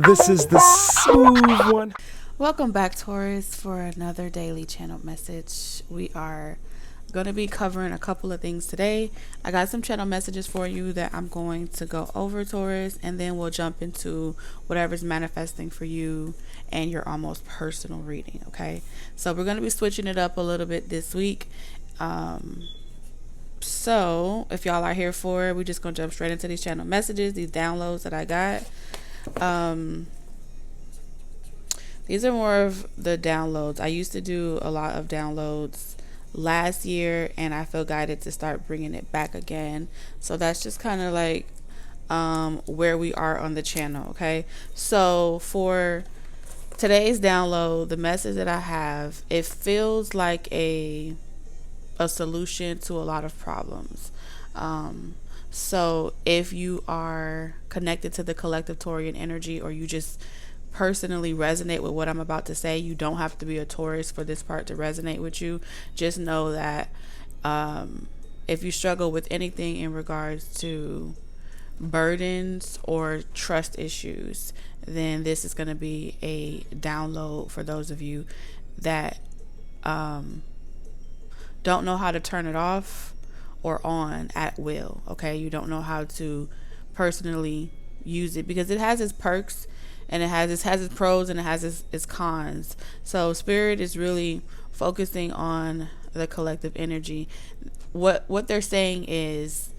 This is the smooth one. Welcome back, Taurus, for another daily channel message. We are going to be covering a couple of things today. I got some channel messages for you that I'm going to go over, Taurus, and then we'll jump into whatever's manifesting for you and your almost personal reading, okay? So we're going to be switching it up a little bit this week. So if y'all are here for it, we're just going to jump straight into these channel messages, these downloads that I got. These are more of the downloads. I used to do a lot of downloads last year, and I feel guided to start bringing it back again. So that's just kind of like where we are on the channel, okay? So for today's download, the message that I have, it feels like a solution to a lot of problems. So if you are connected to the collective Taurian energy, or you just personally resonate with what I'm about to say, you don't have to be a Taurus for this part to resonate with you. Just know that if you struggle with anything in regards to burdens or trust issues, then this is going to be a download for those of you that don't know how to turn it off or on at will. Okay, you don't know how to personally use it, because it has its perks and it has its pros and it has its cons. So spirit is really focusing on the collective energy. What they're saying is,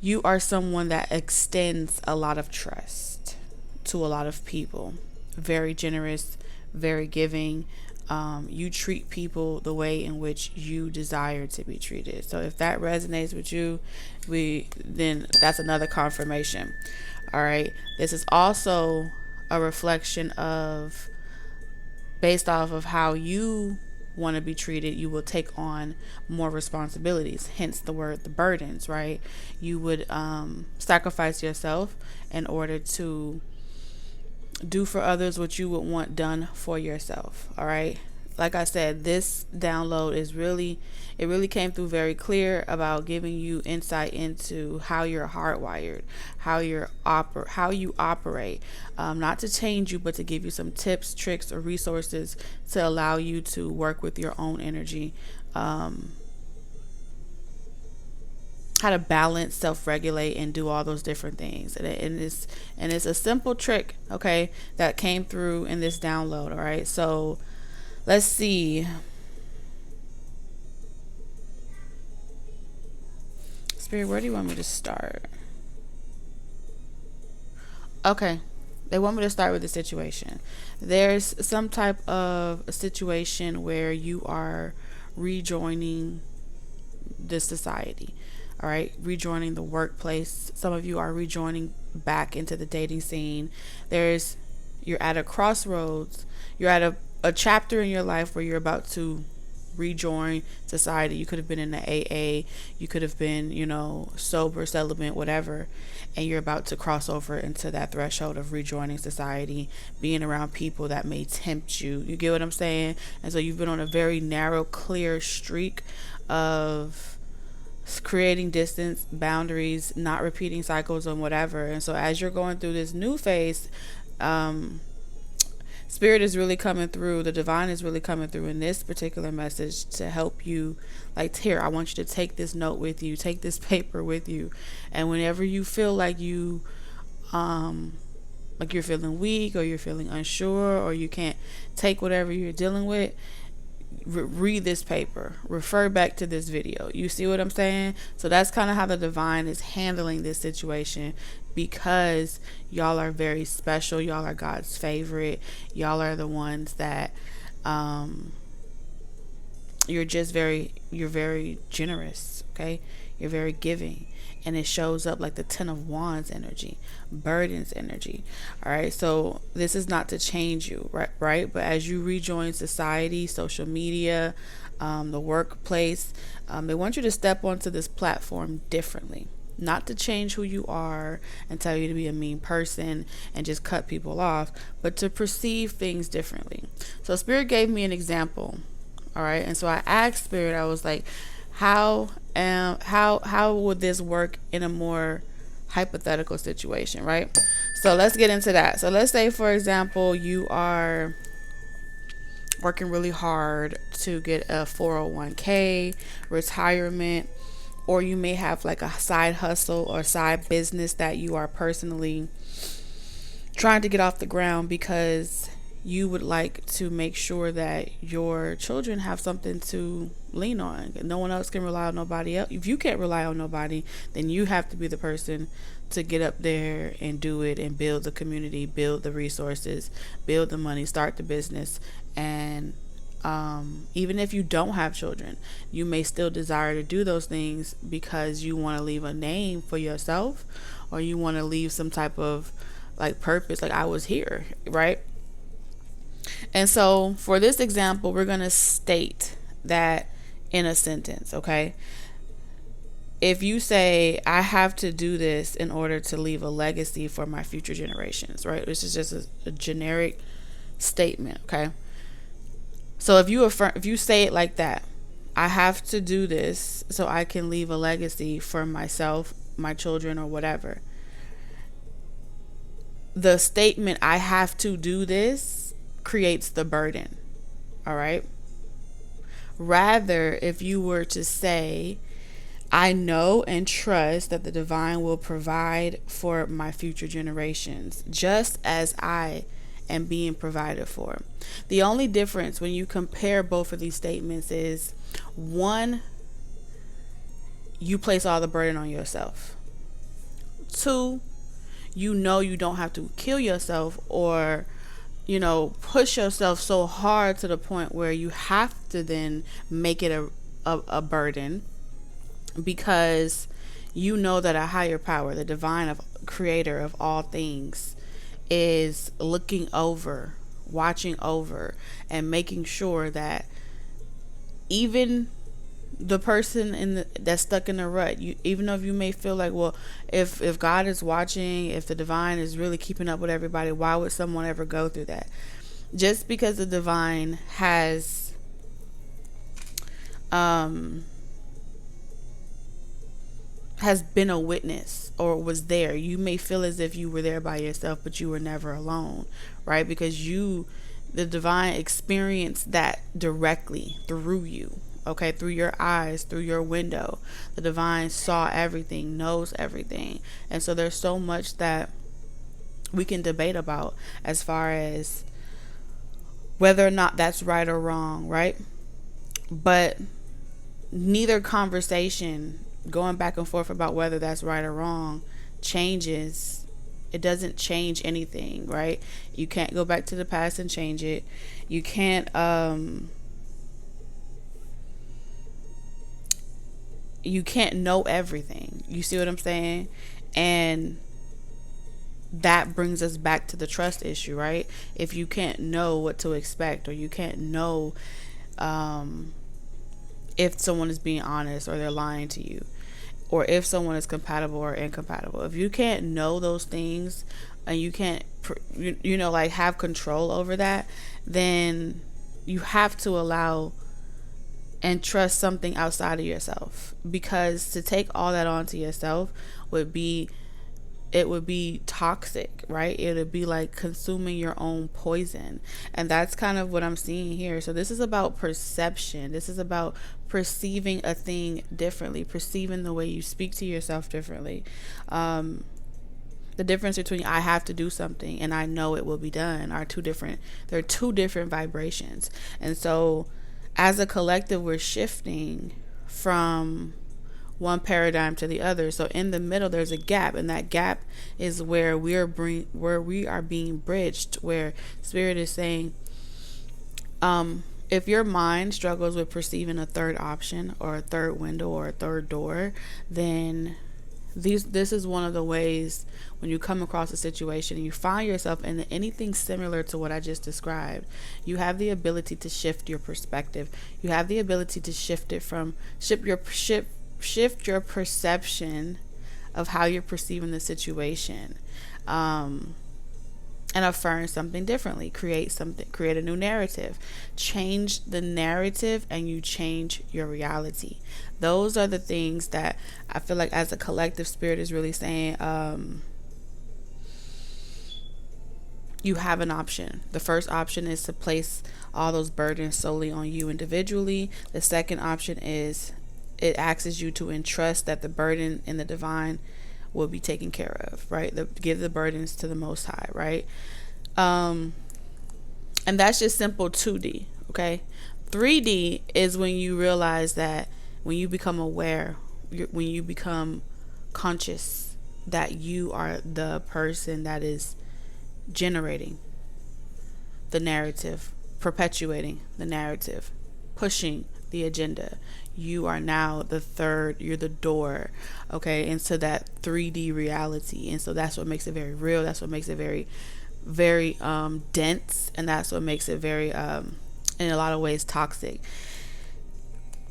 you are someone that extends a lot of trust to a lot of people. Very generous, very giving. You treat people the way in which you desire to be treated. So if that resonates with you, then that's another confirmation. All right. This is also a reflection of, based off of how you want to be treated, you will take on more responsibilities, hence the word the burdens, right? You would sacrifice yourself in order to do for others what you would want done for yourself. All right, like I said, this download is really came through very clear about giving you insight into how you're hardwired, how you operate, not to change you, but to give you some tips, tricks, or resources to allow you to work with your own energy, how to balance, self-regulate, and do all those different things. And it's a simple trick, okay, that came through in this download. All right, so let's see. Spirit, where do you want me to start? Okay, they want me to start with the situation. There's some type of a situation where you are rejoining the society. All right, rejoining the workplace. Some of you are rejoining back into the dating scene. You're at a crossroads. You're at a chapter in your life where you're about to rejoin society. You could have been in the AA, you could have been, sober, celibate, whatever, and you're about to cross over into that threshold of rejoining society, being around people that may tempt you. You get what I'm saying? And so you've been on a very narrow, clear streak of creating distance, boundaries, not repeating cycles and whatever. And so as you're going through this new phase, Spirit is really coming through, the divine is really coming through in this particular message to help you. Like, here, I want you to take this note with you, take this paper with you, and whenever you feel like you're feeling weak, or you're feeling unsure, or you can't take whatever you're dealing with, read this paper, refer back to this video. You see what I'm saying? So that's kind of how the divine is handling this situation, because y'all are very special. Y'all are God's favorite. Y'all are the ones that you're very generous, okay? You're very giving, and it shows up like the 10 of Wands energy, burdens energy. All right, so this is not to change you, right? But as you rejoin society, social media, the workplace, they want you to step onto this platform differently. Not to change who you are and tell you to be a mean person and just cut people off, but to perceive things differently. So Spirit gave me an example. All right, and so I asked Spirit, I was like, how would this work in a more hypothetical situation, right? So let's get into that. So let's say, for example, you are working really hard to get a 401k, retirement, or you may have like a side hustle or side business that you are personally trying to get off the ground because you would like to make sure that your children have something to lean on. No one else can rely on nobody else. If you can't rely on nobody, then you have to be the person to get up there and do it and build the community, build the resources, build the money, start the business. And even if you don't have children, you may still desire to do those things because you want to leave a name for yourself, or you want to leave some type of like purpose, like I was here, right? And so for this example, we're going to state that in a sentence, okay? If you say, I have to do this in order to leave a legacy for my future generations, right? This is just a generic statement, okay? So if you say it like that, I have to do this so I can leave a legacy for myself, my children, or whatever. The statement, I have to do this, creates the burden. All right. Rather, if you were to say, I know and trust that the divine will provide for my future generations, just as I am being provided for. The only difference when you compare both of these statements is, one, you place all the burden on yourself. Two, you know you don't have to kill yourself or push yourself so hard to the point where you have to then make it a burden, because you know that a higher power, the divine creator of all things, is looking over, watching over, and making sure that even the person that's stuck in the rut, even though you may feel like, well, if God is watching, if the divine is really keeping up with everybody, why would someone ever go through that? Just because the divine has been a witness or was there, you may feel as if you were there by yourself, but you were never alone, right? Because the divine experienced that directly through you. Okay, through your eyes, through your window. The divine saw everything, knows everything. And so there's so much that we can debate about as far as whether or not that's right or wrong, right? But neither conversation, going back and forth about whether that's right or wrong, changes. It doesn't change anything, right? You can't go back to the past and change it. You can't know everything. You see what I'm saying? And that brings us back to the trust issue, right? If you can't know what to expect, or you can't know if someone is being honest or they're lying to you, or if someone is compatible or incompatible, if you can't know those things and you can't like have control over that, then you have to allow and trust something outside of yourself, because to take all that onto yourself would be toxic, right? It would be like consuming your own poison. And that's kind of what I'm seeing here. So this is about perception. This is about perceiving a thing differently, perceiving the way you speak to yourself differently. The difference between I have to do something and I know it will be done are two different vibrations. And so as a collective, we're shifting from one paradigm to the other. So in the middle, there's a gap, and that gap is where we are being bridged, where Spirit is saying, if your mind struggles with perceiving a third option or a third window or a third door, then this is one of the ways when you come across a situation and you find yourself in anything similar to what I just described, you have the ability to shift your perspective. You have the ability to shift your perception of how you're perceiving the situation. and affirm something differently. Create a new narrative. Change the narrative and you change your reality. Those are the things that I feel like as a collective spirit is really saying, you have an option. The first option is to place all those burdens solely on you individually. The second option is it asks you to entrust that the burden in the divine will be taken care of, right? Give the burdens to the Most High, right? And that's just simple 2D, okay? 3D is when you realize that when you become aware, when you become conscious that you are the person that is generating the narrative, perpetuating the narrative, pushing the agenda. You are now you're the door, okay, into that 3D reality. And so that's what makes it very real. That's what makes it very, very dense. And that's what makes it very, in a lot of ways, toxic.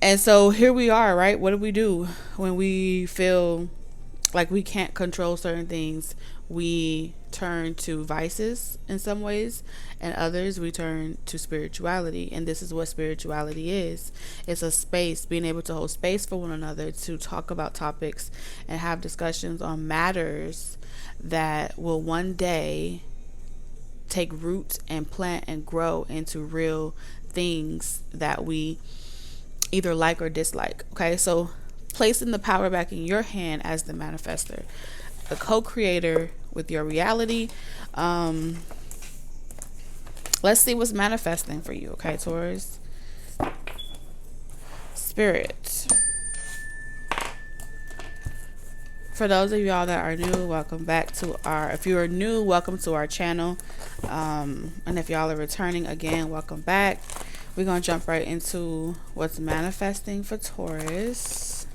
And so here we are, right? What do we do when we feel like we can't control certain things? We turn to vices in some ways, and others we turn to spirituality. And this is what spirituality is. It's a space, being able to hold space for one another, to talk about topics and have discussions on matters that will one day take root and plant and grow into real things that we either like or dislike. Okay, so placing the power back in your hand as the manifester, the co-creator with your reality. Let's see what's manifesting for you, okay, Taurus? Spirit. For those of y'all that are new, welcome back to if you are new, welcome to our channel. And if y'all are returning again, welcome back. We're going to jump right into what's manifesting for Taurus.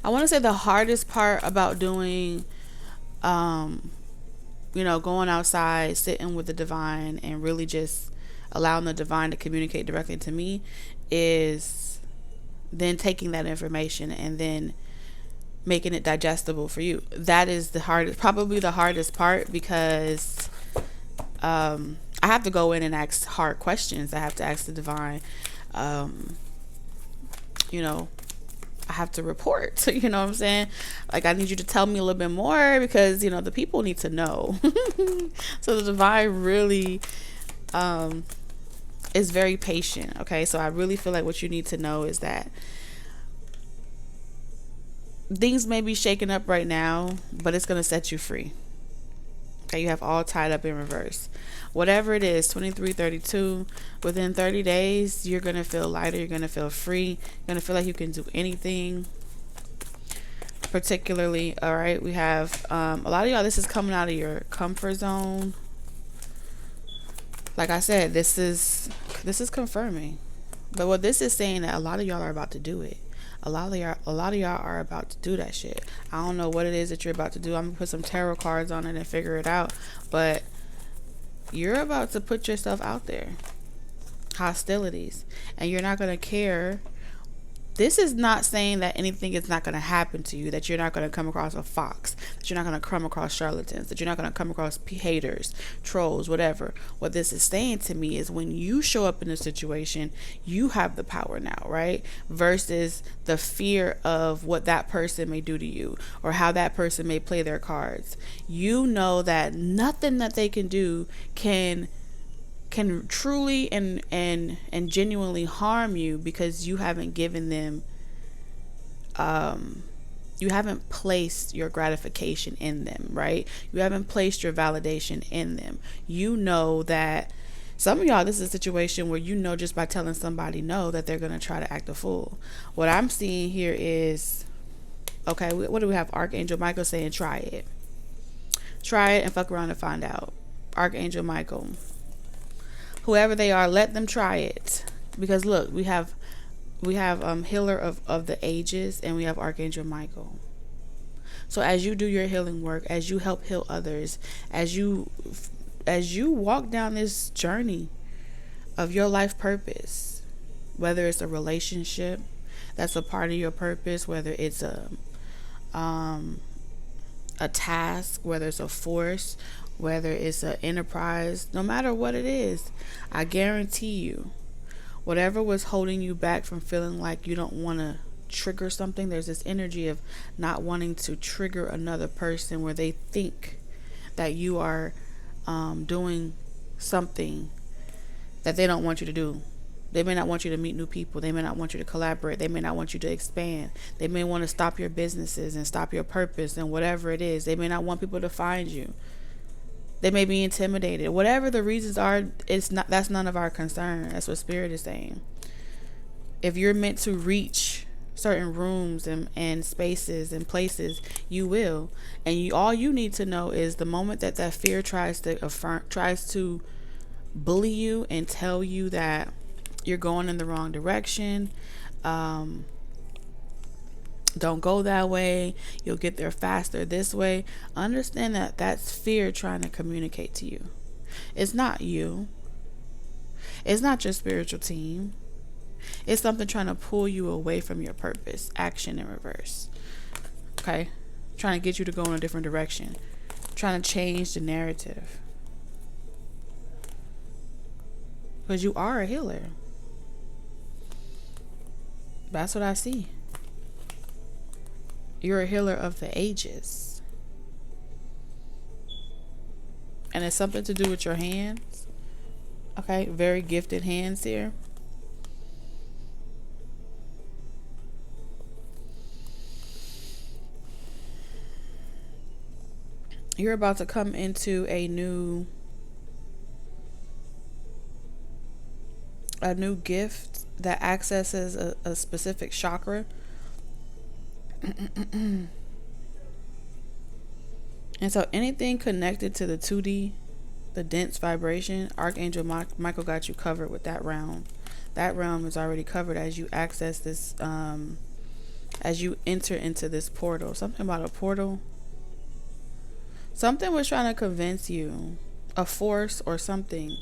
I want to say the hardest part about doing, going outside, sitting with the divine, and really just allowing the divine to communicate directly to me is then taking that information and then making it digestible for you. That is probably the hardest part, because I have to go in and ask hard questions. I have to ask the divine, I have to report, you know what I'm saying? Like, I need you to tell me a little bit more, because, the people need to know. So the divine really is very patient, okay? So I really feel like what you need to know is that things may be shaken up right now, but it's going to set you free. Okay, you have all tied up in reverse. Whatever it is, 2332, within 30 days, you're going to feel lighter. You're going to feel free. You're going to feel like you can do anything. Particularly, all right, we have a lot of y'all, this is coming out of your comfort zone. Like I said, this is confirming. But what this is saying, that a lot of y'all are about to do it. A lot of y'all are about to do that shit. I don't know what it is that you're about to do. I'm gonna put some tarot cards on it and figure it out. But you're about to put yourself out there. Hostilities. And you're not gonna care. This is not saying that anything is not going to happen to you, that you're not going to come across a fox, that you're not going to come across charlatans, that you're not going to come across haters, trolls, whatever. What this is saying to me is, when you show up in a situation, you have the power now, right? Versus the fear of what that person may do to you, or how that person may play their cards. You know that nothing that they can do can truly and genuinely harm you, because you haven't given them, you haven't placed your gratification in them, right? You haven't placed your validation in them. You know that some of y'all, this is a situation where just by telling somebody no, that they're going to try to act a fool. What I'm seeing here is, okay, what do we have? Archangel Michael saying, try it and fuck around and find out. Archangel Michael, whoever they are, let them try it. Because look, we have healer of the ages, and we have Archangel Michael. So as you do your healing work, as you help heal others, as you walk down this journey of your life purpose, whether it's a relationship that's a part of your purpose, whether it's a task, whether it's a force, whether it's an enterprise, no matter what it is, I guarantee you, whatever was holding you back from feeling like you don't want to trigger something, there's this energy of not wanting to trigger another person where they think that you are doing something that they don't want you to do. They may not want you to meet new people. They may not want you to collaborate. They may not want you to expand. They may want to stop your businesses and stop your purpose and whatever it is. They may not want people to find you. They may be intimidated. Whatever the reasons are, that's none of our concern. That's what Spirit is saying. If you're meant to reach certain rooms and spaces and places, you will. And all you need to know is the moment that fear tries to bully you and tell you that you're going in the wrong direction, don't go that way, you'll get there faster this way, understand that that's fear trying to communicate to you. It's not you. It's not your spiritual team. It's something trying to pull you away from your purpose. Action in reverse. Okay? Trying to get you to go in a different direction. Trying to change the narrative. Because you are a healer. That's what I see. You're a healer of the ages. And it's something to do with your hands. Okay? Very gifted hands here. You're about to come into a new gift that accesses a specific chakra. And so anything connected to the 2D, the dense vibration, Archangel Michael got you covered with that realm. That realm is already covered as you access this, as you enter into this portal. Something about a portal. Something was trying to convince you, a force or something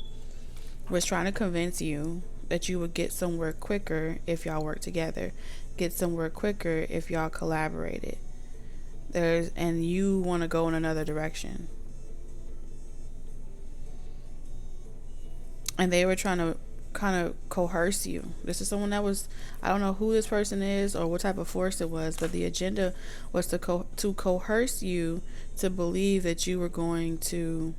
was trying to convince you that you would get somewhere quicker if y'all work together. Get somewhere quicker if y'all collaborated. And you want to go in another direction. And they were trying to kind of coerce you. This is someone that was, I don't know who this person is or what type of force it was, but the agenda was to coerce you to believe that you were going to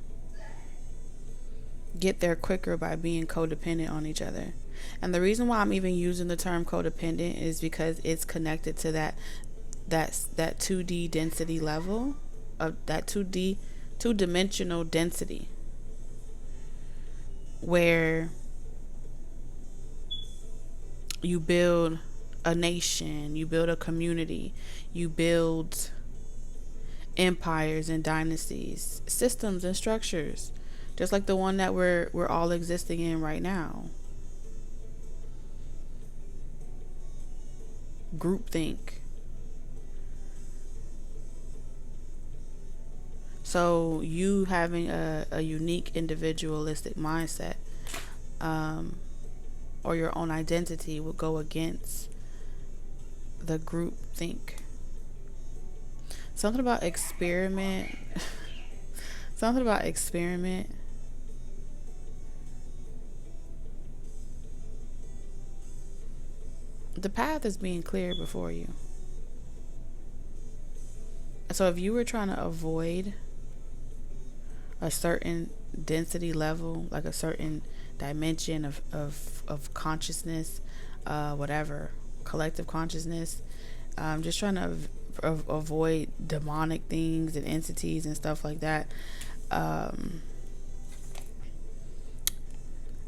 get there quicker by being codependent on each other. And the reason why I'm even using the term codependent is because it's connected to that 2D density level, of that two-dimensional density, where you build a nation, you build a community, you build empires and dynasties, systems and structures, just like the one that we're all existing in right now. Groupthink. So you having a unique individualistic mindset, or your own identity will go against the group think. Something about experiment. Something about experiment. The path is being cleared before you. So if you were trying to avoid a certain density level, like a certain dimension of consciousness, whatever, collective consciousness, just trying to avoid demonic things and entities and stuff like that. I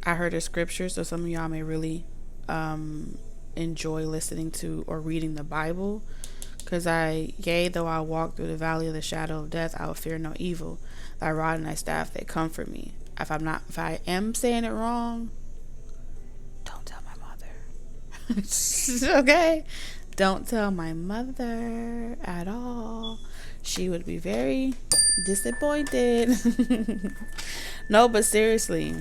heard a scripture, so some of y'all may really enjoy listening to or reading the Bible, because yea, though I walk through the valley of the shadow of death, I will fear no evil. Thy rod and thy staff, they comfort me. If I am saying it wrong, don't tell my mother. Okay? Don't tell my mother at all. She would be very disappointed. No, but seriously,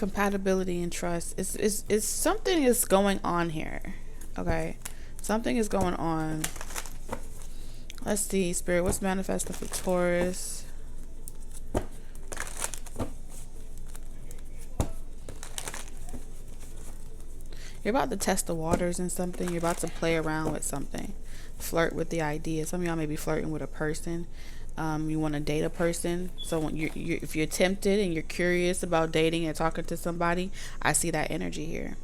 Compatibility and trust. It's something is going on here. Okay. Something is going on. Let's see, Spirit, what's manifesting for Taurus? You're about to test the waters in something. You're about to play around with something. Flirt with the idea. Some of y'all may be flirting with a person. You want to date a person. So when if you're tempted and you're curious about dating and talking to somebody, I see that energy here.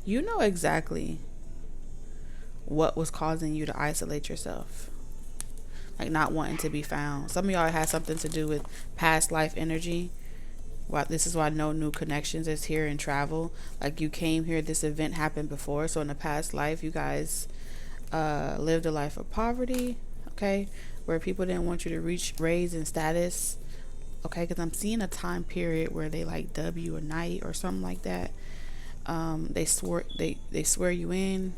You know exactly what was causing you to isolate yourself, like not wanting to be found. Some of y'all had something to do with past life energy. Well, this is why no new connections is here in travel. Like you came here, this event happened before, so in the past life you guys lived a life of poverty, okay, where people didn't want you to raise in status, okay, because I'm seeing a time period where they like dub you a knight or something like that. They swear you in.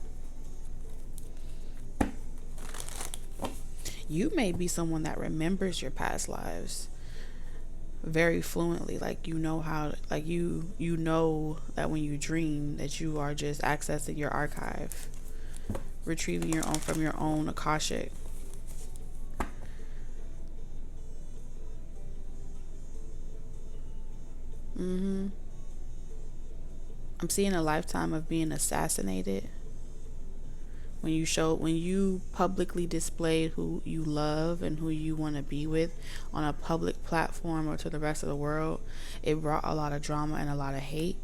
You may be someone that remembers your past lives very fluently, like you know how, like you know that when you dream that you are just accessing your archive, retrieving your own from your own Akashic. I'm seeing a lifetime of being assassinated. When you publicly displayed who you love and who you want to be with on a public platform or to the rest of the world, it brought a lot of drama and a lot of hate,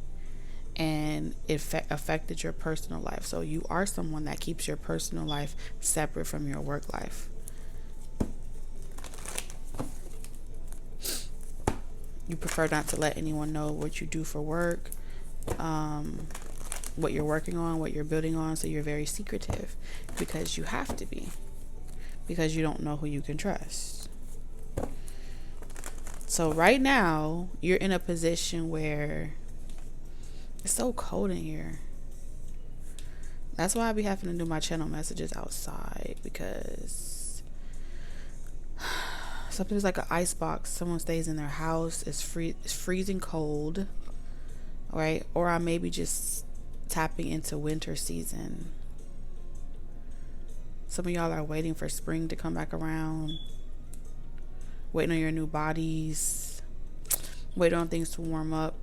and it affected your personal life. So you are someone that keeps your personal life separate from your work life. You prefer not to let anyone know what you do for work, what you're working on, what you're building on. So you're very secretive because you have to be, because you don't know who you can trust. So right now you're in a position where it's so cold in here. That's why I be having to do my channel messages outside, because something's like an ice box. Someone stays in their house, it's freezing cold, right? Or I may be just tapping into winter season. Some of y'all are waiting for spring to come back around, waiting on your new bodies, waiting on things to warm up.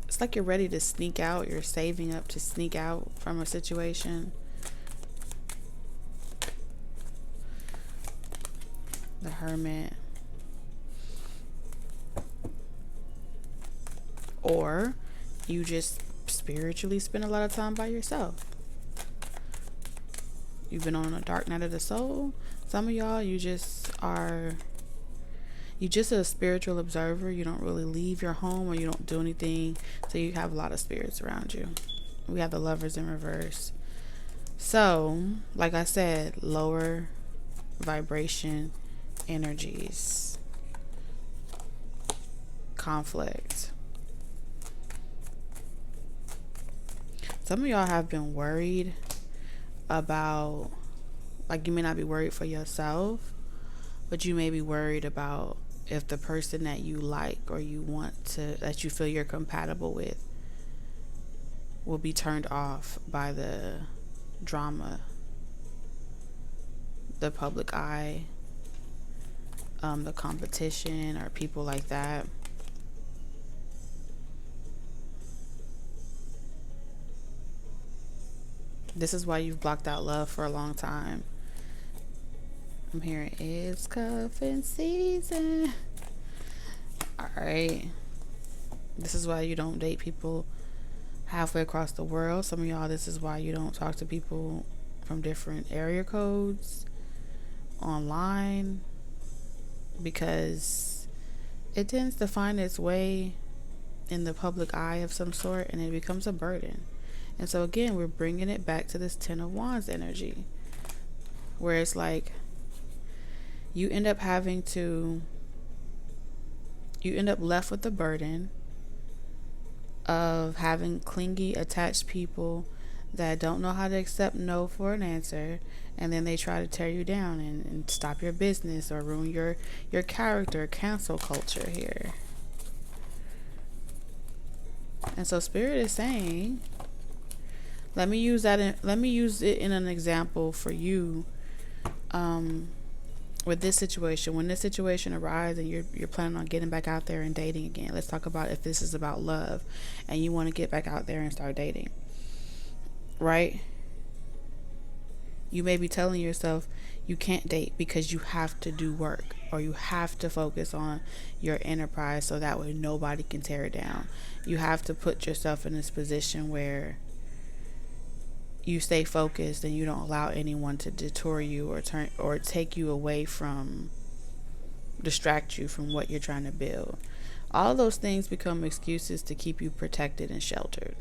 It's like you're ready to sneak out. You're saving up to sneak out from a situation. The Hermit. Or you just spiritually spend a lot of time by yourself. You've been on a dark night of the soul. Some of y'all, you just a spiritual observer. You don't really leave your home, or you don't do anything, so you have a lot of spirits around you. We have the Lovers in reverse. So like I said, lower vibration energies, conflict. Some of y'all have been worried about, like, you may not be worried for yourself, but you may be worried about if the person that you like or you want to, that you feel you're compatible with, will be turned off by the drama, the public eye, the competition, or people like that. This is why you've blocked out love for a long time. I'm hearing it's cuffing season. Alright. This is why you don't date people halfway across the world. Some of y'all, this is why you don't talk to people from different area codes online, because it tends to find its way in the public eye of some sort, and it becomes a burden. And so again, we're bringing it back to this Ten of Wands energy, where it's like, you end up having to, you end up left with the burden of having clingy, attached people that don't know how to accept no for an answer, and then they try to tear you down and stop your business or ruin your character. Cancel culture here. And so Spirit is saying, let me use it in an example for you, with this situation. When this situation arises and you're planning on getting back out there and dating again, let's talk about if this is about love and you want to get back out there and start dating, right? You may be telling yourself you can't date because you have to do work, or you have to focus on your enterprise so that way nobody can tear it down. You have to put yourself in this position where you stay focused and you don't allow anyone to detour you or take you away from, distract you from what you're trying to build. All those things become excuses to keep you protected and sheltered.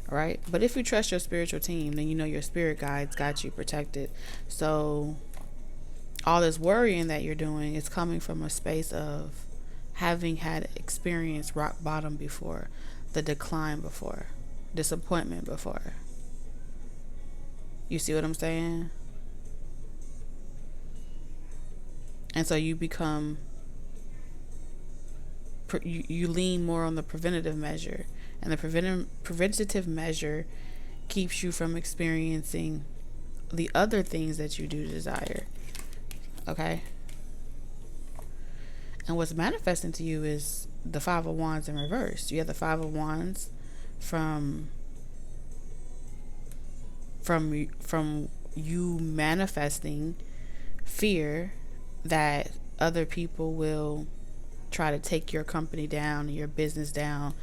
All right? But if you trust your spiritual team, then you know your spirit guides got you protected. So all this worrying that you're doing is coming from a space of having had experienced rock bottom before, the decline before, disappointment before. You see what I'm saying? And so you become, you lean more on the preventative measure. And the preventative measure keeps you from experiencing the other things that you do desire. Okay? And what's manifesting to you is the Five of Wands in reverse. You have the Five of Wands from you manifesting fear that other people will try to take your company down and your business down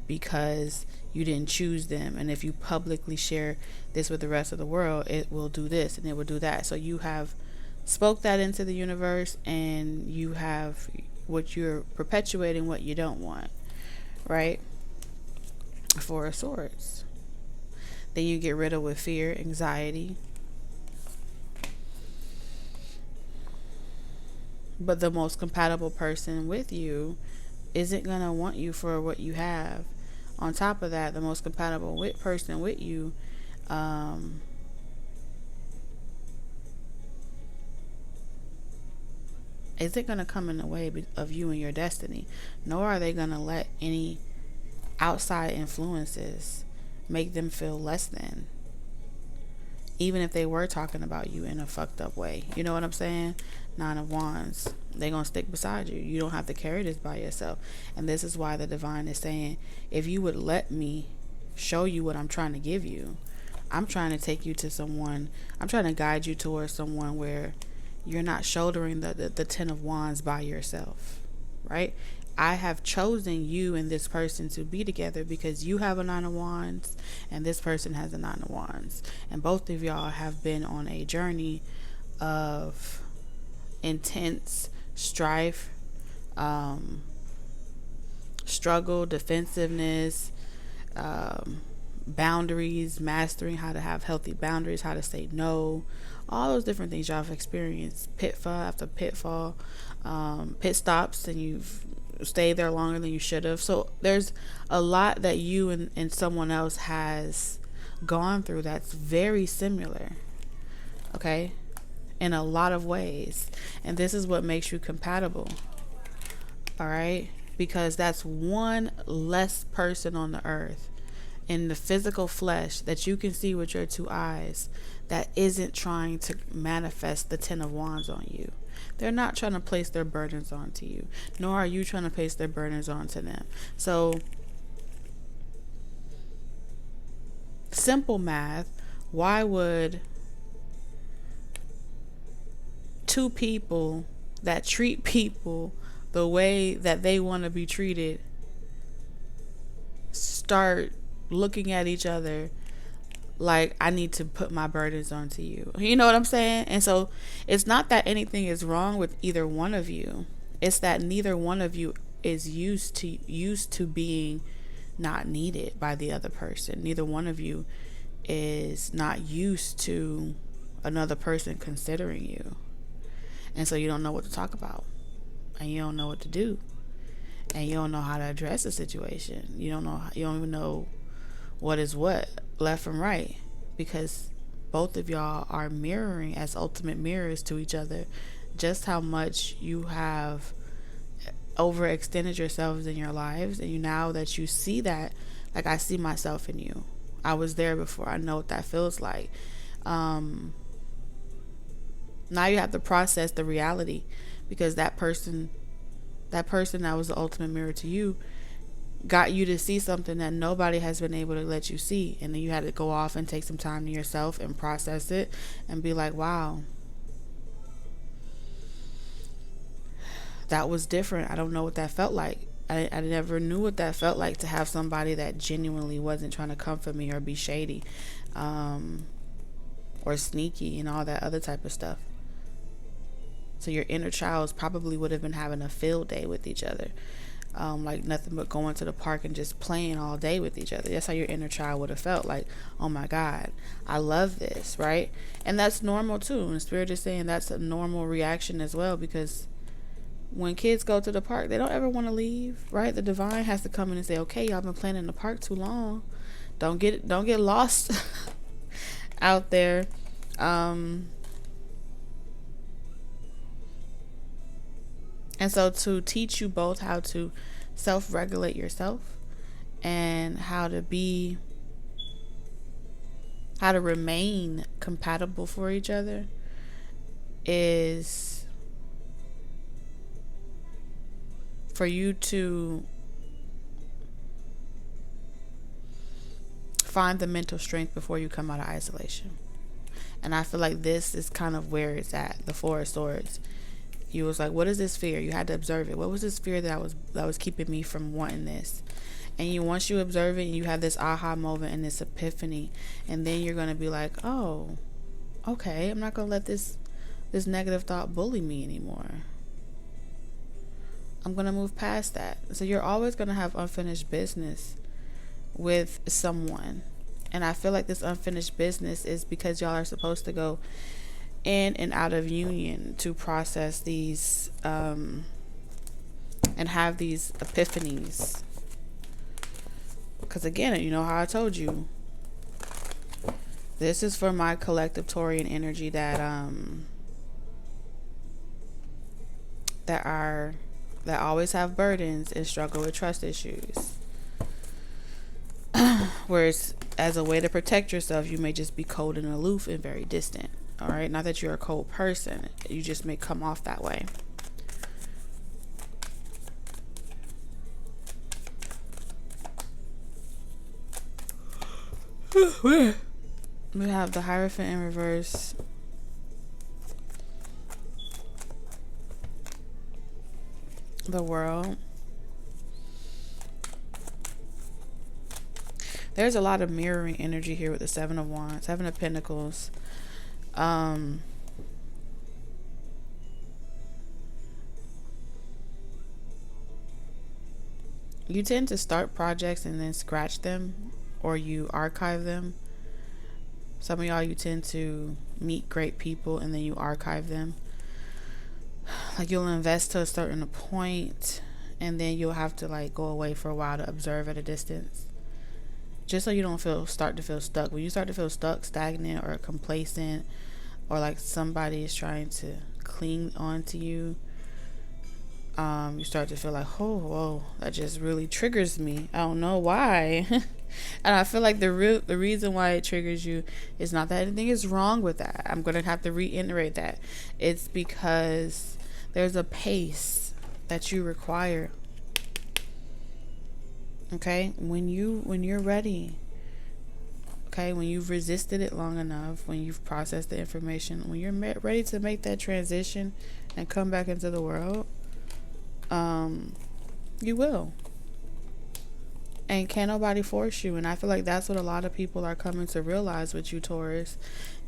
because you didn't choose them, and if you publicly share this with the rest of the world, it will do this and it will do that. So you have spoke that into the universe, and you have what you're perpetuating, what you don't want, right? Four of Swords. Then you get rid of with fear, anxiety. But the most compatible person with you isn't going to want you for what you have. On top of that, the most compatible person with you isn't going to come in the way of you and your destiny. Nor are they going to let any outside influences make them feel less than, even if they were talking about you in a fucked up way. You know what I'm saying? Nine of Wands. They're going to stick beside you. You don't have to carry this by yourself. And this is why the divine is saying, if you would let me show you what I'm trying to give you, I'm trying to take you to someone, I'm trying to guide you towards someone where you're not shouldering the Ten of Wands by yourself, right? I have chosen you and this person to be together because you have a Nine of Wands and this person has a Nine of Wands. And both of y'all have been on a journey of intense strife, struggle, defensiveness, boundaries, mastering how to have healthy boundaries, how to say no, all those different things y'all have experienced, pitfall after pitfall, pit stops, and you've stayed there longer than you should have. So there's a lot that you and someone else has gone through that's very similar, okay, in a lot of ways. And this is what makes you compatible, all right? Because that's one less person on the earth in the physical flesh that you can see with your two eyes that isn't trying to manifest the Ten of Wands on you. They're not trying to place their burdens onto you, nor are you trying to place their burdens onto them. So simple math, why would two people that treat people the way that they want to be treated start looking at each other like, I need to put my burdens onto you? You know what I'm saying? And so it's not that anything is wrong with either one of you. It's that neither one of you is used to being not needed by the other person. Neither one of you is not used to another person considering you. And so you don't know what to talk about, and you don't know what to do, and you don't know how to address the situation. You don't even know what is what, left from right, because both of y'all are mirroring as ultimate mirrors to each other just how much you have overextended yourselves in your lives. And now that you see that, like, I see myself in you. I was there before. I know what that feels like. Now you have to process the reality, because that person that was the ultimate mirror to you got you to see something that nobody has been able to let you see. And then you had to go off and take some time to yourself and process it and be like, wow, that was different. I don't know what that felt like. I never knew what that felt like, to have somebody that genuinely wasn't trying to comfort me or be shady, or sneaky and all that other type of stuff. So your inner child probably would have been having a field day with each other. Like nothing but going to the park and just playing all day with each other. That's how your inner child would have felt. Like, oh my God, I love this, right? And that's normal too. And Spirit is saying that's a normal reaction as well, because when kids go to the park, they don't ever want to leave, right? The divine has to come in and say, okay, y'all been playing in the park too long. Don't get lost out there. And so to teach you both how to self-regulate yourself and how to remain compatible for each other is for you to find the mental strength before you come out of isolation. And I feel like this is kind of where it's at. The Four of Swords. You was like, what is this fear? You had to observe it. What was this fear that was keeping me from wanting this? And once you observe it, and you have this aha moment and this epiphany, and then you're gonna be like, oh, okay, I'm not gonna let this negative thought bully me anymore. I'm gonna move past that. So you're always gonna have unfinished business with someone, and I feel like this unfinished business is because y'all are supposed to go in and out of union to process these and have these epiphanies. Because again, you know how I told you, this is for my collective Taurian energy that always have burdens and struggle with trust issues. Whereas as a way to protect yourself, you may just be cold and aloof and very distant. All right, not that you're a cold person, you just may come off that way. We have the Hierophant in reverse. The World. There's a lot of mirroring energy here with the Seven of Wands, Seven of Pentacles. You tend to start projects and then scratch them, or you archive them. Some of y'all, you tend to meet great people and then you archive them. Like, you'll invest to a certain point and then you'll have to like go away for a while to observe at a distance, just so you don't start to feel stuck. When you start to feel stuck, stagnant, or complacent, or like somebody is trying to cling on to you, you start to feel like, oh, whoa, that just really triggers me. I don't know why. And I feel like the reason why it triggers you is not that anything is wrong with that. I'm going to have to reiterate that. It's because there's a pace that you require. Okay? When you're ready. Okay? When you've resisted it long enough, when you've processed the information, when you're ready to make that transition and come back into the world, you will. And can't nobody force you. And I feel like that's what a lot of people are coming to realize with you, Taurus,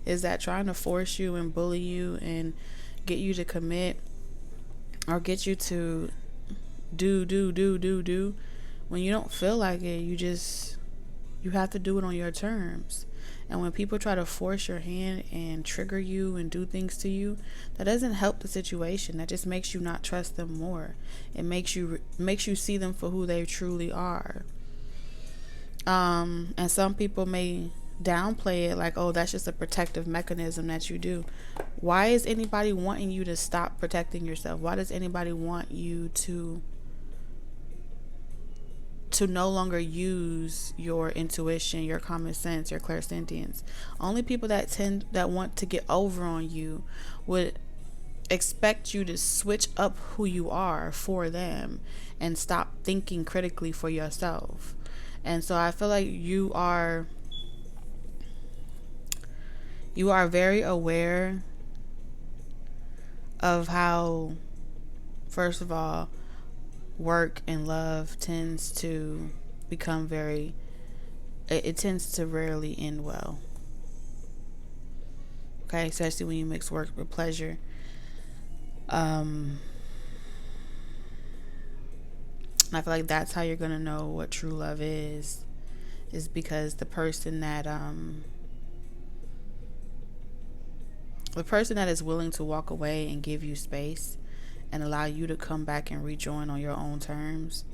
is that trying to force you and bully you and get you to commit or get you to do when you don't feel like it, you have to do it on your terms. And when people try to force your hand and trigger you and do things to you, that doesn't help the situation. That just makes you not trust them more. It makes you see them for who they truly are. And some people may downplay it like, oh, that's just a protective mechanism that you do. Why is anybody wanting you to stop protecting yourself? Why does anybody want you to no longer use your intuition, your common sense, your clairsentience? Only people that want to get over on you would expect you to switch up who you are for them and stop thinking critically for yourself. And so I feel like you are very aware of how, first of all, work and love tends to become it tends to rarely end well. Okay, especially when you mix work with pleasure. And I feel like that's how you're gonna know what true love is because the person that is willing to walk away and give you space and allow you to come back and rejoin on your own terms,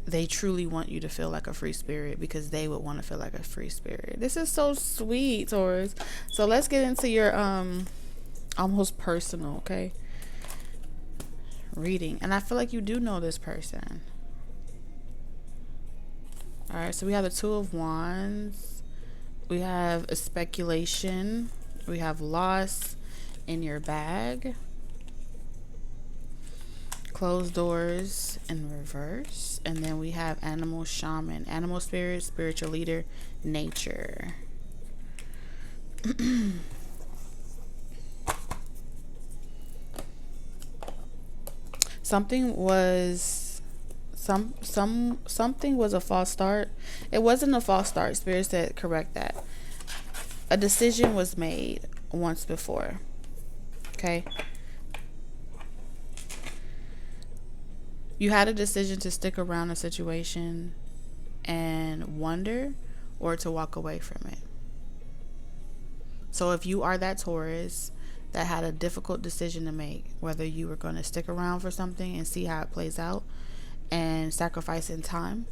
they truly want you to feel like a free spirit, because they would want to feel like a free spirit. This is so sweet, Taurus. So let's get into your almost personal, okay, reading. And I feel like you do know this person. All right, so we have the Two of Wands, we have a speculation, we have loss in your bag, closed doors in reverse, and then we have animal shaman, animal spirit, spiritual leader, nature. Something was a false start. It wasn't a false start. Spirit said correct that. A decision was made once before. Okay. You had a decision to stick around a situation and wonder, or to walk away from it. So if you are that Taurus that had a difficult decision to make, whether you were going to stick around for something and see how it plays out and sacrifice in time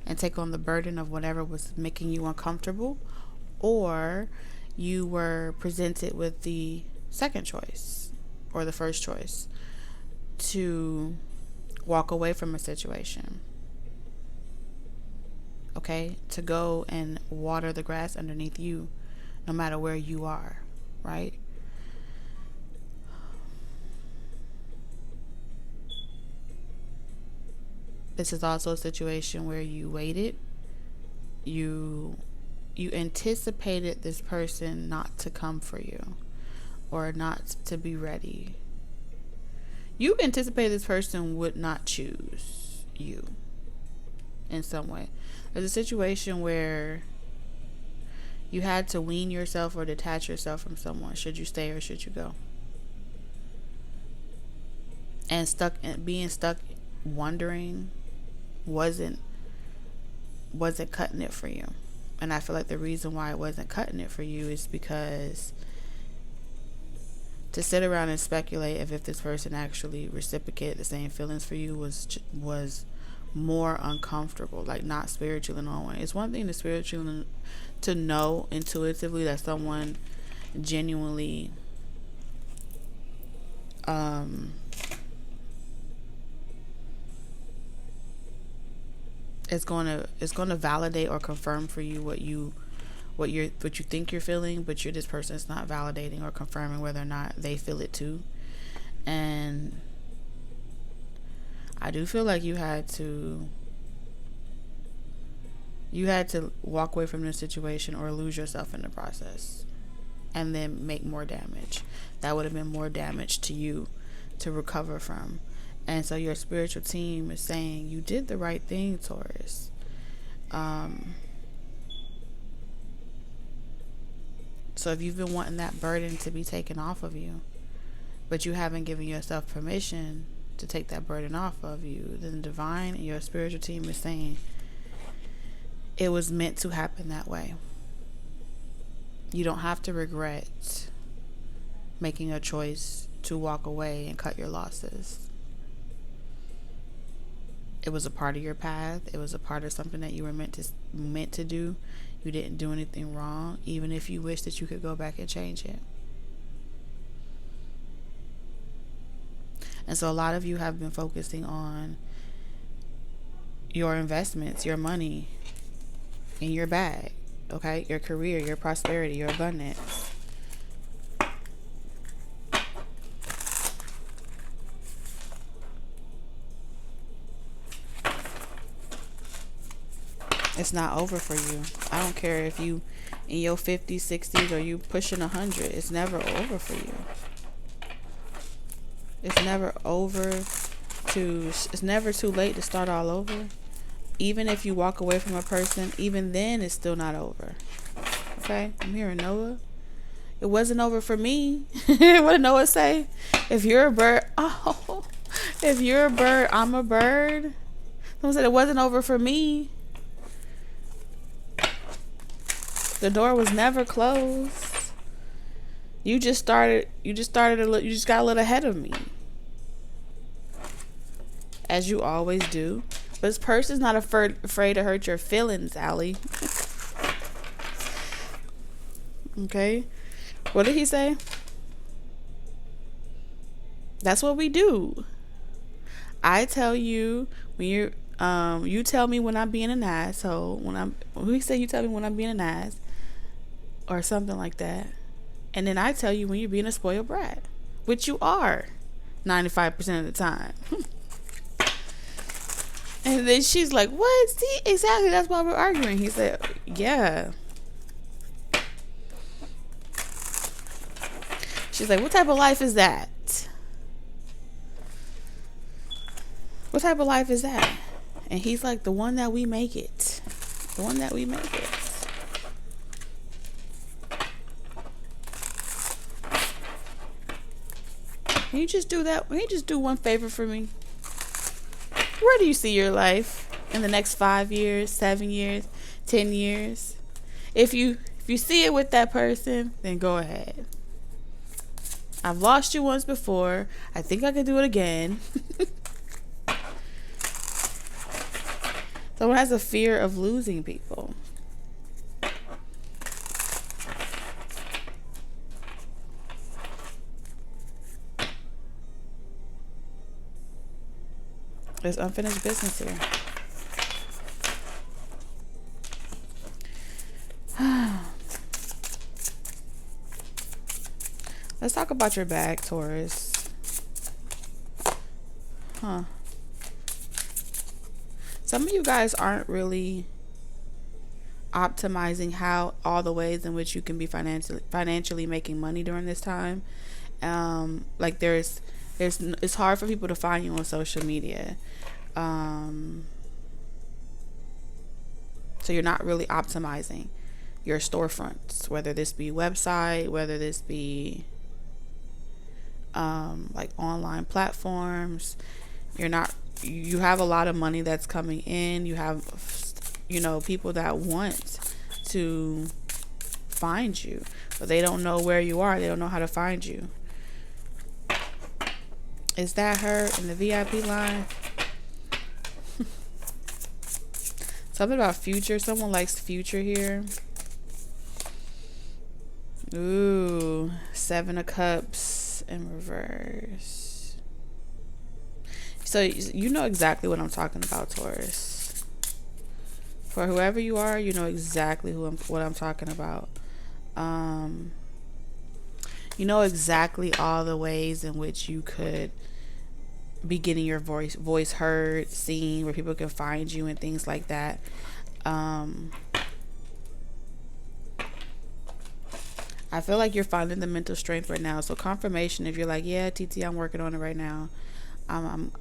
and take on the burden of whatever was making you uncomfortable, or you were presented with the second choice or the first choice to walk away from a situation, okay, to go and water the grass underneath you, no matter where you are, right? This is also a situation where you waited, you anticipated this person not to come for you or not to be ready. You anticipated this person would not choose you in some way. There's a situation where you had to wean yourself or detach yourself from someone. Should you stay or should you go? And being stuck wondering wasn't cutting it for you. And I feel like the reason why it wasn't cutting it for you is because to sit around and speculate if this person actually reciprocated the same feelings for you was more uncomfortable, like not spiritual in all way. It's one thing to know intuitively that someone genuinely is going to validate or confirm for you what you think you're feeling, but this person is not validating or confirming whether or not they feel it too. And I do feel like you had to walk away from this situation or lose yourself in the process and then make more damage. That would have been more damage to you to recover from. And so your spiritual team is saying you did the right thing, Taurus. So if you've been wanting that burden to be taken off of you, but you haven't given yourself permission to take that burden off of you, then divine and your spiritual team is saying it was meant to happen that way. You don't have to regret making a choice to walk away and cut your losses. It was a part of your path. It was a part of something that you were meant to do. You didn't do anything wrong, even if you wish that you could go back and change it. And so a lot of you have been focusing on your investments, your money in your bag, okay? Your career, your prosperity, your abundance. It's not over for you. I don't care if you in your 50s, 60s, or you pushing 100. It's never over for you. It's never it's never too late to start all over. Even if you walk away from a person, even then it's still not over. Okay? I'm hearing Noah. It wasn't over for me. What did Noah say? If you're a bird, if you're a bird, I'm a bird. Someone said it wasn't over for me. The door was never closed. You just got a little ahead of me. As you always do. But this person's not afraid to hurt your feelings, Allie. Okay? What did he say? That's what we do. I tell you when you're you tell me when I'm being an asshole. When we say you tell me when I'm being an ass or something like that. And then I tell you when you're being a spoiled brat, which you are 95% of the time. And then she's like, what? See, exactly, that's why we're arguing. He said, yeah. She's like, what type of life is that? What type of life is that? And he's like, the one that we make it. The one that we make it. Can you just do that? Can you just do one favor for me? Where do you see your life in the next 5 years, 7 years, 10 years? If you see it with that person, then go ahead. I've lost you once before. I think I can do it again. Someone has a fear of losing people. There's unfinished business here. Let's talk about your bag, Taurus. Some of you guys aren't really optimizing how all the ways in which you can be financially making money during this time. Like it's hard for people to find you on social media. So you're not really optimizing your storefronts, whether this be website, whether this be like online platforms. You have a lot of money that's coming in. You have, people that want to find you, but they don't know where you are. They don't know how to find you. Is that her in the VIP line? Something about future. Someone likes future here. Ooh, 7 of Cups in reverse. So you know exactly what I'm talking about, Taurus. For whoever you are, you know exactly what I'm talking about. You know exactly all the ways in which you could be getting your voice heard, seen, where people can find you and things like that. I feel like you're finding the mental strength right now. So confirmation, if you're like, yeah, TT, I'm working on it right now. I'm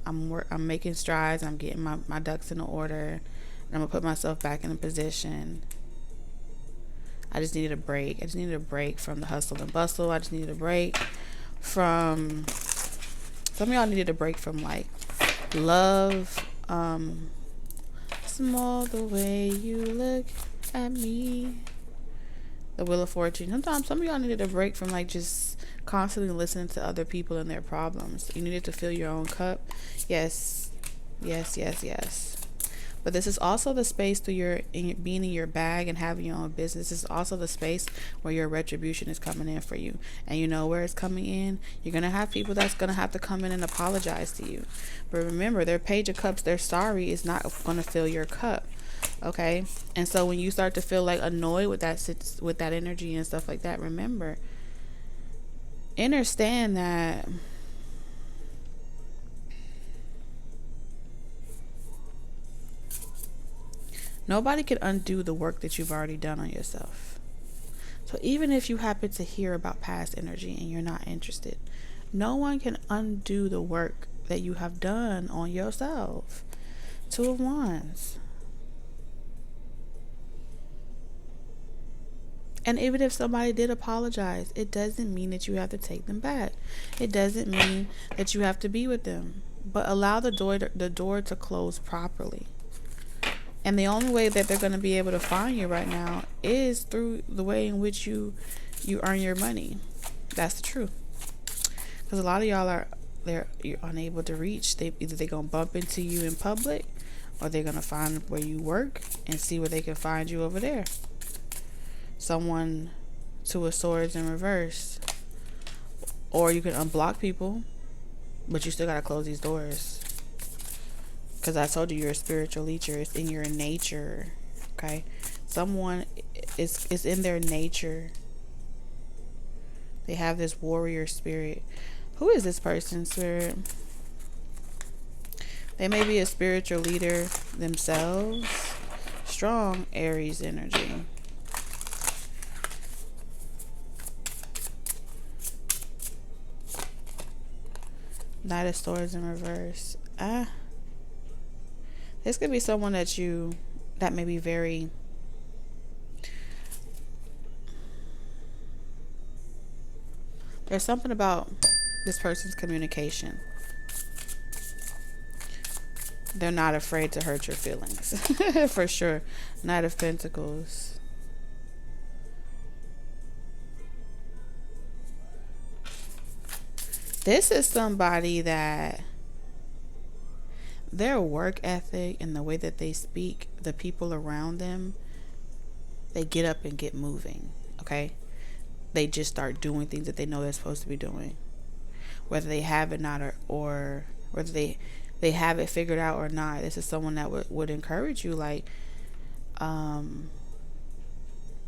making strides. I'm getting my ducks in order. And I'm gonna put myself back in a position. I just needed a break. I just needed a break from the hustle and bustle. I just needed a break from, some of y'all needed a break from like love. Small the way you look at me. The Wheel of Fortune. Sometimes some of y'all needed a break from like just constantly listening to other people and their problems. You needed to fill your own cup. Yes. Yes, yes, yes. But this is also the space through being in your bag and having your own business. This is also the space where your retribution is coming in for you. And you know where it's coming in? You're going to have people that's going to have to come in and apologize to you. But remember, their Page of Cups, their sorry is not going to fill your cup. Okay? And so when you start to feel like annoyed with that energy and stuff like that, remember, understand that nobody can undo the work that you've already done on yourself. So even if you happen to hear about past energy and you're not interested, no one can undo the work that you have done on yourself. Two of Wands. And even if somebody did apologize, it doesn't mean that you have to take them back. It doesn't mean that you have to be with them. But allow the door to close properly. And the only way that they're going to be able to find you right now is through the way in which you earn your money. That's the truth. Because a lot of y'all you're unable to reach. Either they're going to bump into you in public, or they're going to find where you work and see where they can find you over there. Someone, Two of Swords in reverse. Or you can unblock people, but you still got to close these doors. Because I told you you're a spiritual leecher. It's in your nature. Okay? Someone is in their nature. They have this warrior spirit. Who is this person, spirit? They may be a spiritual leader themselves. Strong Aries energy. Knight of Swords in reverse. This could be someone that may be very there's something about this person's communication. They're not afraid to hurt your feelings. For sure. Knight of Pentacles. This is somebody that their work ethic and the way that they speak, the people around them, they get up and get moving. Okay? They just start doing things that they know they're supposed to be doing. Whether they have it not or whether they have it figured out or not. This is someone that would encourage you, like,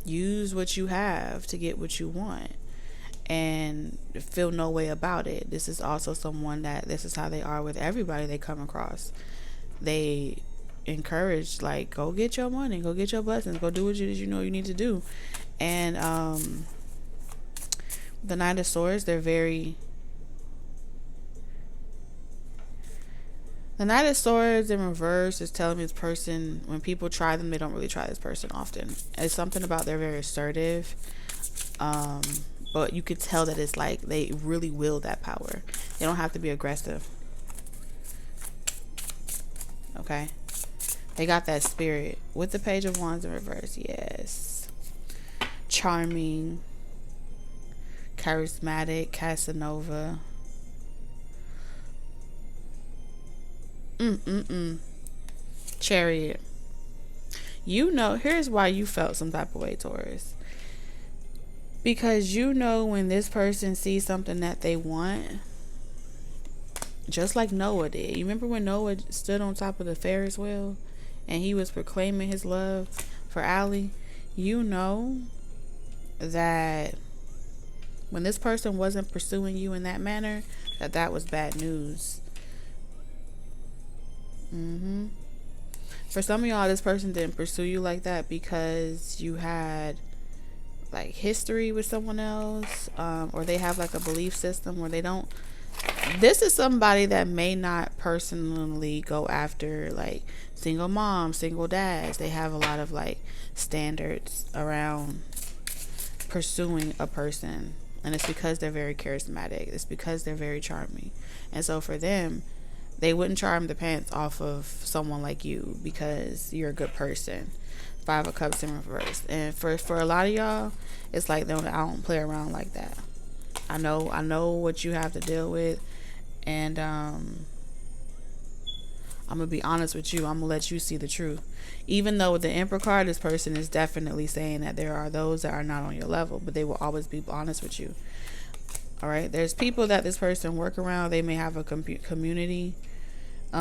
use what you have to get what you want and feel no way about it. This is also someone that this is how they are with everybody they come across. They encourage, like, go get your money, go get your blessings, go do what you know you need to do. And the Knight of Swords, the Knight of Swords in reverse is telling me this person, when people try them, they don't really try this person often. It's something about they're very assertive. But you could tell that it's like they really will that power. They don't have to be aggressive. Okay? They got that spirit. With the Page of Wands in reverse, yes. Charming. Charismatic. Casanova. Chariot. You know, here's why you felt some type of way, Taurus. Because you know when this person sees something that they want, just like Noah did. You remember when Noah stood on top of the Ferris wheel and he was proclaiming his love for Allie? You know that when this person wasn't pursuing you in that manner, that was bad news. For some of y'all, this person didn't pursue you like that because you had like history with someone else, or they have like a belief system where they don't. This is somebody that may not personally go after like single moms, single dads. They have a lot of like standards around pursuing a person, and it's because they're very charismatic. It's because they're very charming. And so for them, they wouldn't charm the pants off of someone like you because you're a good person. Five of Cups in reverse. And for a lot of y'all, it's like, no, I don't play around like that. I know what you have to deal with, and I'm gonna be honest with you. I'm gonna let you see the truth. Even though with the Emperor card, this person is definitely saying that there are those that are not on your level, but they will always be honest with you. All right, there's people that this person work around. They may have a community.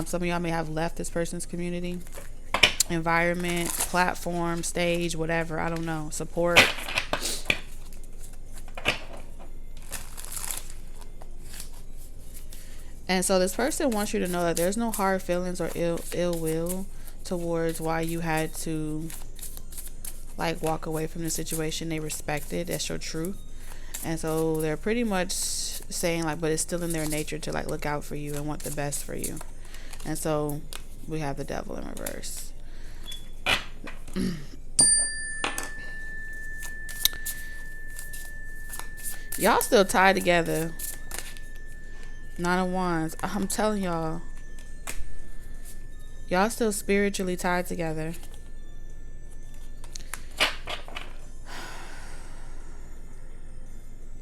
Some of y'all may have left this person's community, environment, platform, stage, whatever. I don't know. Support. And so this person wants you to know that there's no hard feelings or ill will towards why you had to like walk away from the situation. They respect it. That's your truth. And so they're pretty much saying like, but it's still in their nature to like look out for you and want the best for you. And so we have the Devil in reverse. Y'all still tied together. Nine of Wands. I'm telling y'all. Y'all still spiritually tied together.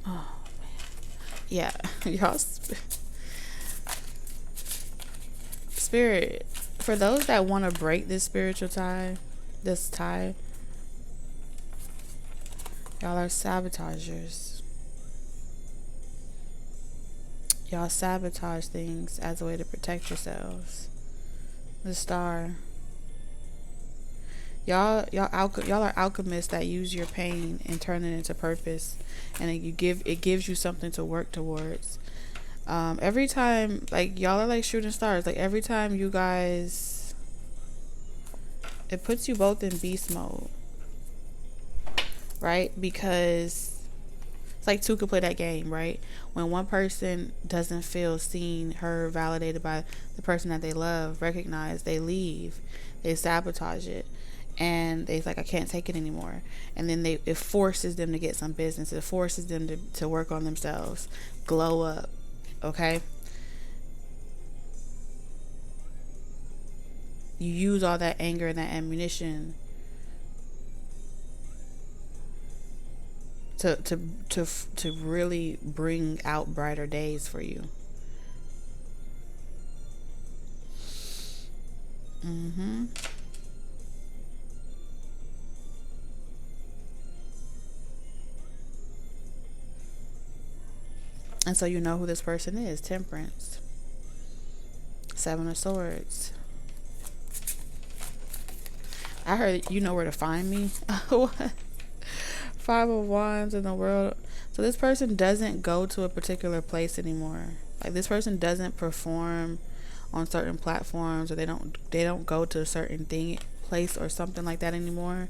Oh, man. Yeah. Y'all. Spirit. For those that want to break this spiritual tie, this tie, y'all are sabotagers. Y'all sabotage things as a way to protect yourselves. The Star. Y'all are alchemists that use your pain and turn it into purpose, and it gives you something to work towards. Every time, like, y'all are like shooting stars. Like, every time you guys, it puts you both in beast mode, right? Because it's like two could play that game, right? When one person doesn't feel seen, heard, validated by the person that they love, recognized, they leave, they sabotage it, and they're like, I can't take it anymore. And then it forces them to get some business. It forces them to work on themselves, glow up, okay? You use all that anger and that ammunition to really bring out brighter days for you. And so you know who this person is. Temperance. Seven of Swords. I heard you know where to find me. What? Five of Wands in the world. So this person doesn't go to a particular place anymore. Like, this person doesn't perform on certain platforms, or they don't go to a certain place or something like that anymore.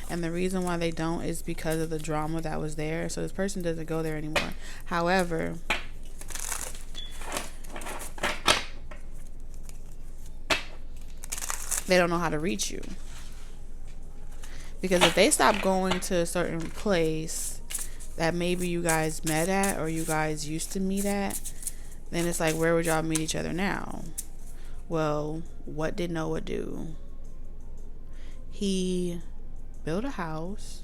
And the reason why they don't is because of the drama that was there. So this person doesn't go there anymore. However, they don't know how to reach you. Because if they stop going to a certain place that maybe you guys met at or you guys used to meet at, then it's like, where would y'all meet each other now? Well, what did Noah do? He built a house.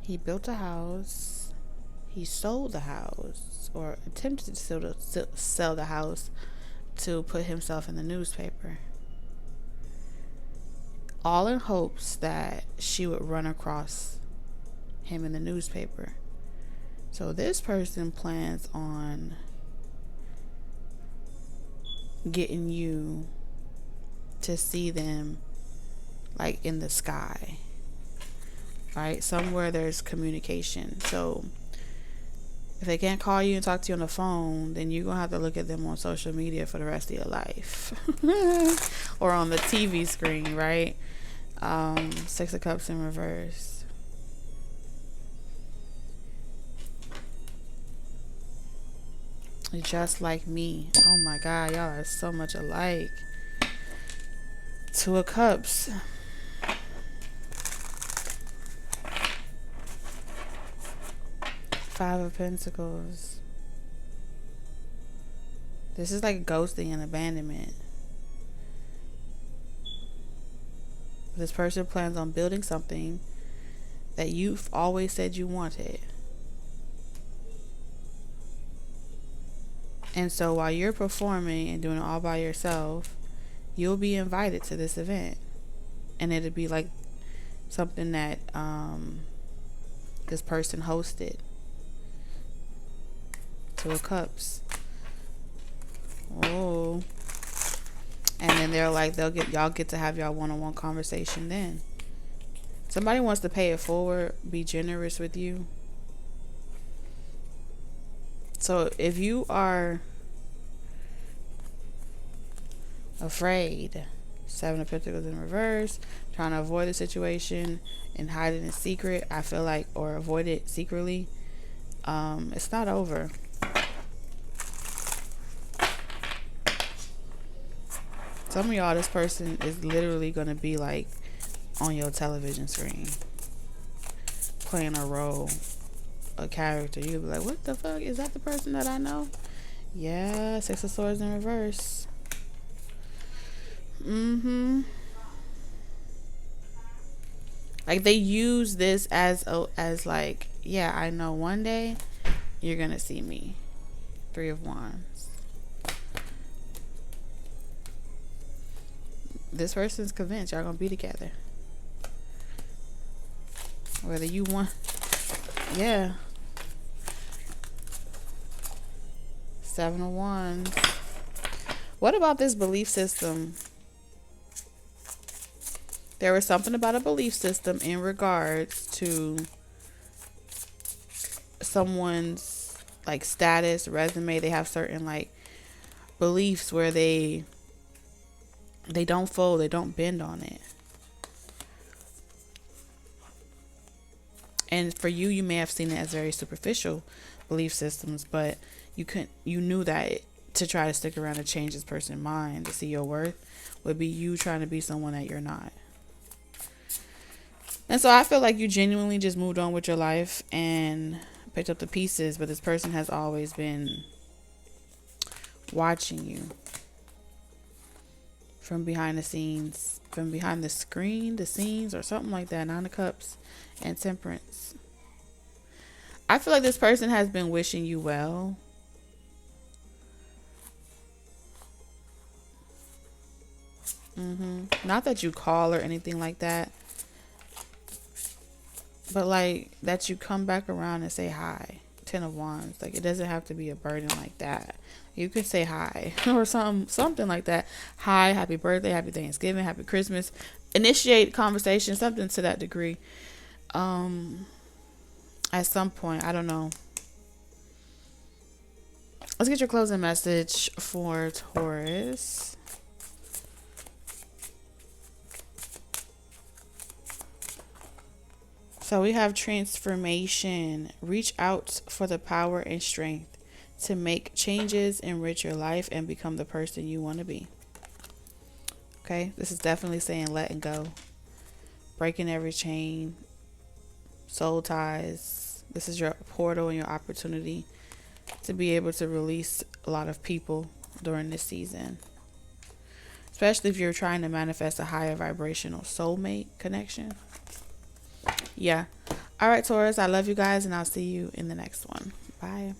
He built a house. He sold the house, or attempted to sell the house to put himself in the newspaper. All in hopes that she would run across him in the newspaper. So this person plans on getting you to see them like in the sky, right? Somewhere there's communication. So if they can't call you and talk to you on the phone, then you're gonna have to look at them on social media for the rest of your life. Or on the TV screen, right? Six of Cups in reverse. Just like me. Oh my God, y'all are so much alike. Two of Cups. Five of Pentacles. This is like ghosting and abandonment. This person plans on building something that you've always said you wanted. And so while you're performing and doing it all by yourself, you'll be invited to this event. And it'll be like something that this person hosted. Two of Cups. Oh. And then they're like, y'all get to have y'all one-on-one conversation then. Somebody wants to pay it forward, be generous with you. So if you are afraid, Seven of Pentacles in reverse, trying to avoid the situation and hide it in secret, I feel like, or avoid it secretly, it's not over. Some of y'all, this person is literally going to be like on your television screen, playing a role, a character. You'll be like, what the fuck? Is that the person that I know? Yeah, Six of Swords in reverse. Like they use this as like, yeah, I know one day you're gonna see me. Three of Wands. This person's convinced y'all gonna be together, whether you want. Yeah. Seven of Wands. What about this belief system? There was something about a belief system in regards to someone's like status, resume. They have certain like beliefs where they don't fold, they don't bend on it. And for you, you may have seen it as very superficial belief systems, but you knew that to try to stick around to change this person's mind to see your worth would be you trying to be someone that you're not. And so I feel like you genuinely just moved on with your life and picked up the pieces, but this person has always been watching you from behind the scenes, from behind the screen, the scenes, or something like that. Nine of Cups and Temperance. I feel like this person has been wishing you well. Not that you call or anything like that, but like that you come back around and say hi. Ten of Wands. Like it doesn't have to be a burden like that. You could say hi or something like that. Hi, happy birthday, happy Thanksgiving, happy Christmas. Initiate conversation, something to that degree. At some point, I don't know. Let's get your closing message for Taurus. So we have transformation. Reach out for the power and strength to make changes, enrich your life, and become the person you want to be. Okay, this is definitely saying letting go, breaking every chain, soul ties. This is your portal and your opportunity to be able to release a lot of people during this season, especially if you're trying to manifest a higher vibrational soulmate connection. Yeah. All right, Taurus, I love you guys, and I'll see you in the next one. Bye.